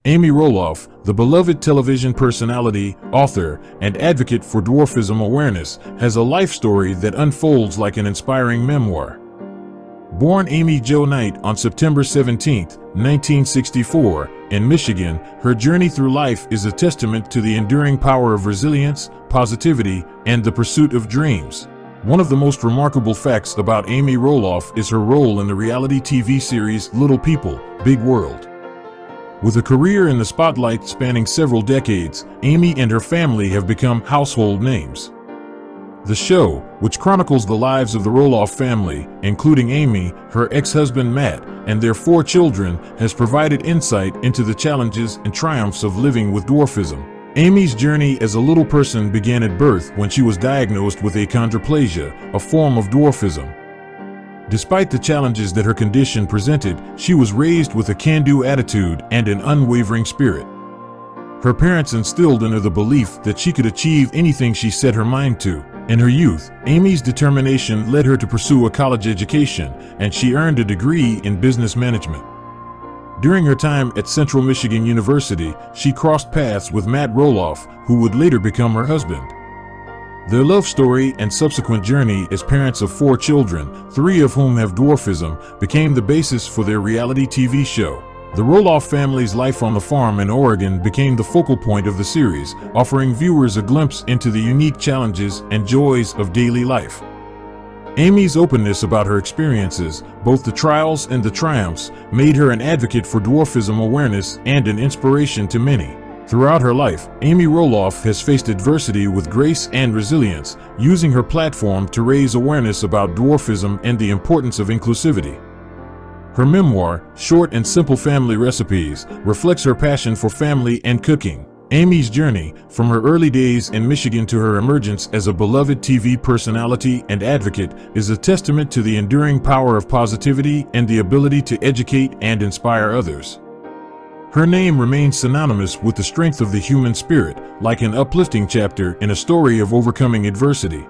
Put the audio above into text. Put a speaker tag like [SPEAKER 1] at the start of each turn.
[SPEAKER 1] Amy Roloff, the beloved television personality, author, and advocate for dwarfism awareness, has a life story that unfolds like an inspiring memoir. Born Amy Jo Knight on September 17, 1964, in Michigan, her journey through life is a testament to the enduring power of resilience, positivity, and the pursuit of dreams. One of the most remarkable facts about Amy Roloff is her role in the reality TV series Little People, Big World. With a career in the spotlight spanning several decades, Amy and her family have become household names. The show, which chronicles the lives of the Roloff family, including Amy, her ex-husband Matt, and their 4 children, has provided insight into the challenges and triumphs of living with dwarfism. Amy's journey as a little person began at birth when she was diagnosed with achondroplasia, a form of dwarfism. Despite the challenges that her condition presented, she was raised with a can-do attitude and an unwavering spirit. Her parents instilled in her the belief that she could achieve anything she set her mind to. In her youth, Amy's determination led her to pursue a college education, and she earned a degree in business management. During her time at Central Michigan University, she crossed paths with Matt Roloff, who would later become her husband. Their love story and subsequent journey as parents of 4 children, 3 of whom have dwarfism, became the basis for their reality TV show. The Roloff family's life on the farm in Oregon became the focal point of the series, offering viewers a glimpse into the unique challenges and joys of daily life. Amy's openness about her experiences, both the trials and the triumphs, made her an advocate for dwarfism awareness and an inspiration to many. Throughout her life, Amy Roloff has faced adversity with grace and resilience, using her platform to raise awareness about dwarfism and the importance of inclusivity. Her memoir, Short and Simple Family Recipes, reflects her passion for family and cooking. Amy's journey, from her early days in Michigan to her emergence as a beloved TV personality and advocate, is a testament to the enduring power of positivity and the ability to educate and inspire others. Her name remains synonymous with the strength of the human spirit, like an uplifting chapter in a story of overcoming adversity.